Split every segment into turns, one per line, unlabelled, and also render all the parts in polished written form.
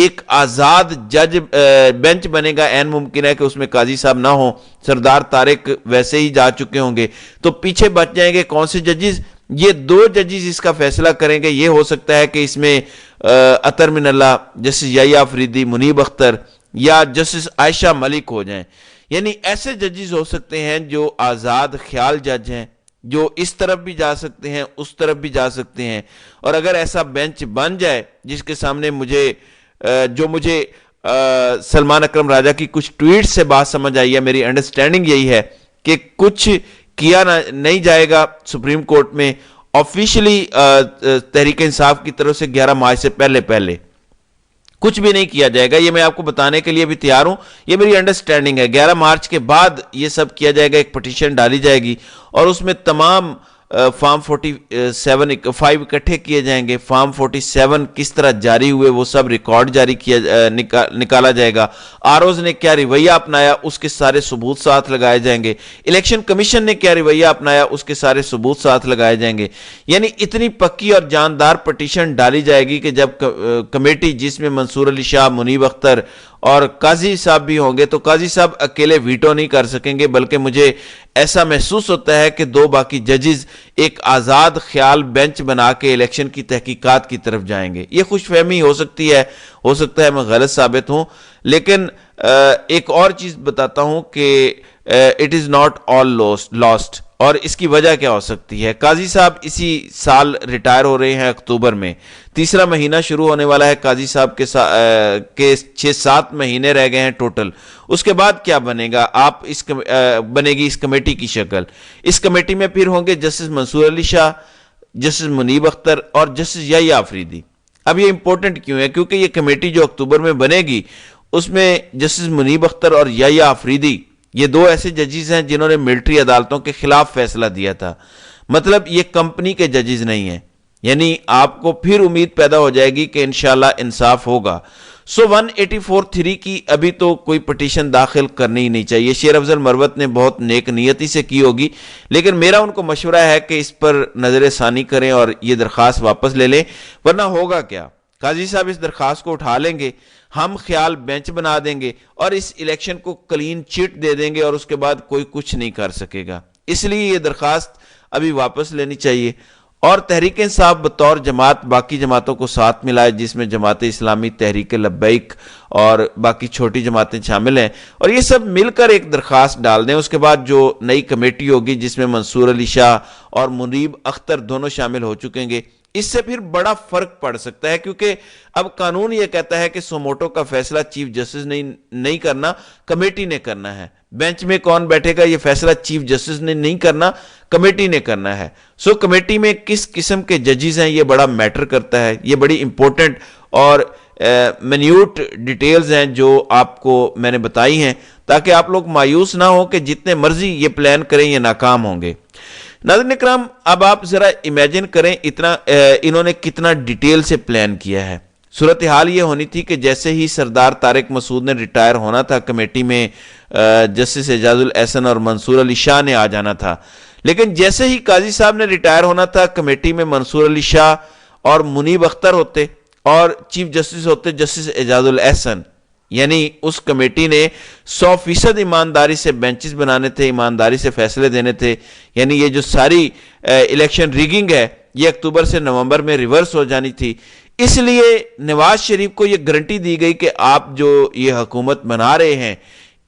ایک آزاد جج بینچ بنے گا، این ممکن ہے کہ اس میں قاضی صاحب نہ ہوں، سردار طارق ویسے ہی جا چکے ہوں گے، تو پیچھے بچ جائیں گے کون سے ججز؟ یہ 2 ججز اس کا فیصلہ کریں گے۔ یہ ہو سکتا ہے کہ اس میں اطہر من اللہ جسٹس یحییٰ آفریدی، منیب اختر یا جسٹس عائشہ ملک ہو جائیں، یعنی ایسے ججز ہو سکتے ہیں جو آزاد خیال جج ہیں، جو اس طرف بھی جا سکتے ہیں اس طرف بھی جا سکتے ہیں۔ اور اگر ایسا بینچ بن جائے جس کے سامنے مجھے سلمان اکرم راجہ کی کچھ ٹویٹ سے بات سمجھ آئی ہے، میری انڈرسٹینڈنگ یہی ہے کہ کچھ کیا نہیں جائے گا سپریم کورٹ میں آفیشلی تحریک انصاف کی طرف سے 11 مارچ سے پہلے کچھ بھی نہیں کیا جائے گا۔ یہ میں آپ کو بتانے کے لیے بھی تیار ہوں، یہ میری انڈرسٹینڈنگ ہے۔ 11 مارچ کے بعد یہ سب کیا جائے گا، ایک پٹیشن ڈالی جائے گی اور اس میں تمام فارم 47 اکٹھے کیے جائیں گے۔ فارم 47 کس طرح جاری ہوئے وہ سب ریکارڈ جاری نکالا جائے گا۔ آروز نے کیا رویہ اپنایا اس کے سارے ثبوت ساتھ لگائے جائیں گے۔ الیکشن کمیشن نے کیا رویہ اپنایا اس کے سارے ثبوت ساتھ لگائے جائیں گے۔ یعنی اتنی پکی اور جاندار پٹیشن ڈالی جائے گی کہ جب کمیٹی جس میں منصور علی شاہ، منیب اختر اور قاضی صاحب بھی ہوں گے تو قاضی صاحب اکیلے ویٹو نہیں کر سکیں گے، بلکہ مجھے ایسا محسوس ہوتا ہے کہ 2 باقی ججز ایک آزاد خیال بینچ بنا کے الیکشن کی تحقیقات کی طرف جائیں گے۔ یہ خوش فہمی ہو سکتی ہے، ہو سکتا ہے میں غلط ثابت ہوں، لیکن ایک اور چیز بتاتا ہوں کہ it is not all last. اور اس کی وجہ کیا ہو سکتی ہے؟ قاضی صاحب اسی سال ریٹائر ہو رہے ہیں اکتوبر میں، تیسرا مہینہ شروع ہونے والا ہے، قاضی صاحب کے 6-7 مہینے رہ گئے ہیں ٹوٹل۔ اس کے بعد کیا بنے گا؟ بنے گی اس کمیٹی کی شکل۔ اس کمیٹی میں پھر ہوں گے جسٹس منصور علی شاہ، جسٹس منیب اختر اور جسٹس یحییٰ آفریدی۔ اب یہ امپورٹنٹ کیوں ہے؟ کیونکہ یہ کمیٹی جو اکتوبر میں بنے گی اس میں جسٹس منیب اختر اور یحییٰ آفریدی یہ 2 ایسے ججز ہیں جنہوں نے ملٹری عدالتوں کے خلاف فیصلہ دیا تھا، مطلب یہ کمپنی کے ججز نہیں ہیں۔ یعنی آپ کو پھر امید پیدا ہو جائے گی کہ انشاءاللہ انصاف ہوگا۔ 184(3) کی ابھی تو کوئی پٹیشن داخل کرنی ہی نہیں چاہیے۔ شیر افضل مروت نے بہت نیک نیتی سے کی ہوگی، لیکن میرا ان کو مشورہ ہے کہ اس پر نظر ثانی کریں اور یہ درخواست واپس لے لیں، ورنہ ہوگا کیا؟ قاضی صاحب اس درخواست کو اٹھا لیں گے، ہم خیال بینچ بنا دیں گے اور اس الیکشن کو کلین چٹ دے دیں گے اور اس کے بعد کوئی کچھ نہیں کر سکے گا۔ اس لیے یہ درخواست ابھی واپس لینی چاہیے اور تحریک انصاف بطور جماعت باقی جماعتوں کو ساتھ ملائے، جس میں جماعت اسلامی، تحریک لبیک اور باقی چھوٹی جماعتیں شامل ہیں، اور یہ سب مل کر ایک درخواست ڈال دیں۔ اس کے بعد جو نئی کمیٹی ہوگی جس میں منصور علی شاہ اور منیب اختر دونوں شامل ہو چکیں گے، اس سے پھر بڑا فرق پڑ سکتا ہے، کیونکہ اب قانون یہ کہتا ہے کہ سوموٹو کا فیصلہ چیف جسٹس نے نہیں کرنا، کمیٹی نے کرنا ہے۔ بینچ میں کون بیٹھے گا یہ فیصلہ چیف جسٹس نے نہیں کرنا، کمیٹی نے کرنا ہے۔ سو کمیٹی میں کس قسم کے ججز ہیں یہ بڑا میٹر کرتا ہے، یہ بڑی امپورٹنٹ اور منیوٹ ڈیٹیلز ہیں جو آپ کو میں نے بتائی ہیں، تاکہ آپ لوگ مایوس نہ ہوں کہ جتنے مرضی یہ پلان کریں یہ ناکام ہوں گے۔ ناظرین اکرام، اب آپ ذرا امیجن کریں انہوں نے کتنا ڈیٹیل سے پلان کیا ہے۔ صورتحال یہ ہونی تھی کہ جیسے ہی سردار طارق مسعود نے ریٹائر ہونا تھا، کمیٹی میں جسٹس اعجاز الاحسن اور منصور علی شاہ نے آ جانا تھا، لیکن جیسے ہی قاضی صاحب نے ریٹائر ہونا تھا، کمیٹی میں منصور علی شاہ اور منیب اختر ہوتے اور چیف جسٹس ہوتے جسٹس اعجاز الاحسن۔ یعنی اس کمیٹی نے 100% ایمانداری سے بینچز بنانے تھے، ایمانداری سے فیصلے دینے تھے۔ یعنی یہ جو ساری الیکشن ریگنگ ہے یہ اکتوبر سے نومبر میں ریورس ہو جانی تھی۔ اس لیے نواز شریف کو یہ گارنٹی دی گئی کہ آپ جو یہ حکومت بنا رہے ہیں،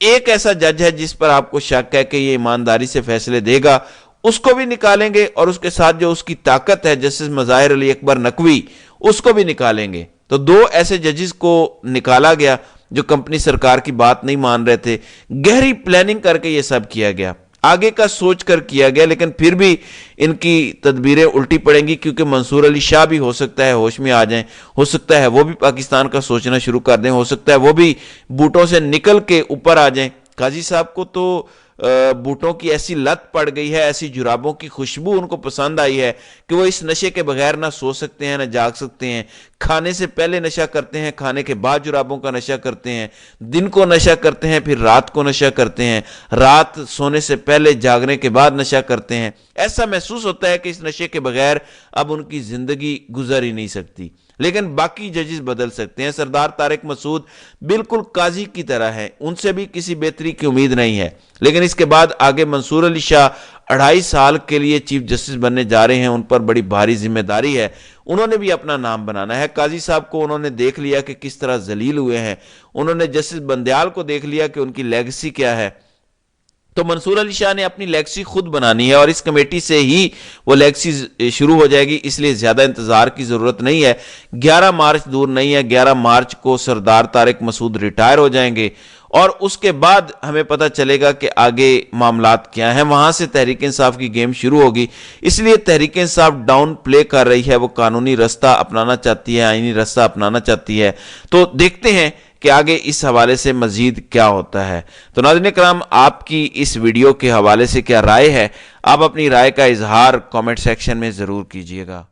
ایک ایسا جج ہے جس پر آپ کو شک ہے کہ یہ ایمانداری سے فیصلے دے گا، اس کو بھی نکالیں گے، اور اس کے ساتھ جو اس کی طاقت ہے جسٹس مظاہر علی اکبر نقوی، اس کو بھی نکالیں گے۔ تو 2 ایسے ججز کو نکالا گیا جو کمپنی سرکار کی بات نہیں مان رہے تھے۔ گہری پلاننگ کر کے یہ سب کیا گیا، آگے کا سوچ کر کیا گیا، لیکن پھر بھی ان کی تدبیریں الٹی پڑیں گی، کیونکہ منصور علی شاہ بھی ہو سکتا ہے ہوش میں آ جائیں، ہو سکتا ہے وہ بھی پاکستان کا سوچنا شروع کر دیں، ہو سکتا ہے وہ بھی بوٹوں سے نکل کے اوپر آ جائیں۔ قاضی صاحب کو تو بوٹوں کی ایسی لت پڑ گئی ہے، ایسی جرابوں کی خوشبو ان کو پسند آئی ہے کہ وہ اس نشے کے بغیر نہ سو سکتے ہیں نہ جاگ سکتے ہیں۔ کھانے سے پہلے نشہ کرتے ہیں، کھانے کے بعد جرابوں کا نشہ کرتے ہیں، دن کو نشہ کرتے ہیں، پھر رات کو نشہ کرتے ہیں، رات سونے سے پہلے جاگنے کے بعد نشہ کرتے ہیں۔ ایسا محسوس ہوتا ہے کہ اس نشے کے بغیر اب ان کی زندگی گزر ہی نہیں سکتی۔ لیکن باقی ججز بدل سکتے ہیں۔ سردار طارق مسعود بالکل قاضی کی طرح ہیں، ان سے بھی کسی بہتری کی امید نہیں ہے، لیکن اس کے بعد آگے منصور علی شاہ 2.5 سال کے لیے چیف جسٹس بننے جا رہے ہیں، ان پر بڑی بھاری ذمہ داری ہے، انہوں نے بھی اپنا نام بنانا ہے۔ قاضی صاحب کو انہوں نے دیکھ لیا کہ کس طرح ذلیل ہوئے ہیں، انہوں نے جسٹس بندیال کو دیکھ لیا کہ ان کی لیگسی کیا ہے، تو منصور علی شاہ نے اپنی لیگسی خود بنانی ہے، اور اس کمیٹی سے ہی وہ لیگسی شروع ہو جائے گی، اس لیے زیادہ انتظار کی ضرورت نہیں ہے۔ 11 مارچ دور نہیں ہے، 11 مارچ کو سردار طارق مسعود ریٹائر ہو جائیں گے، اور اس کے بعد ہمیں پتہ چلے گا کہ آگے معاملات کیا ہیں، وہاں سے تحریک انصاف کی گیم شروع ہوگی۔ اس لیے تحریک انصاف ڈاؤن پلے کر رہی ہے، وہ قانونی رستہ اپنانا چاہتی ہے، آئینی رستہ اپنانا چاہتی ہے، تو دیکھتے ہیں کہ آگے اس حوالے سے مزید کیا ہوتا ہے۔ تو ناظرین کرام، آپ کی اس ویڈیو کے حوالے سے کیا رائے ہے؟ آپ اپنی رائے کا اظہار کامنٹ سیکشن میں ضرور کیجیے گا۔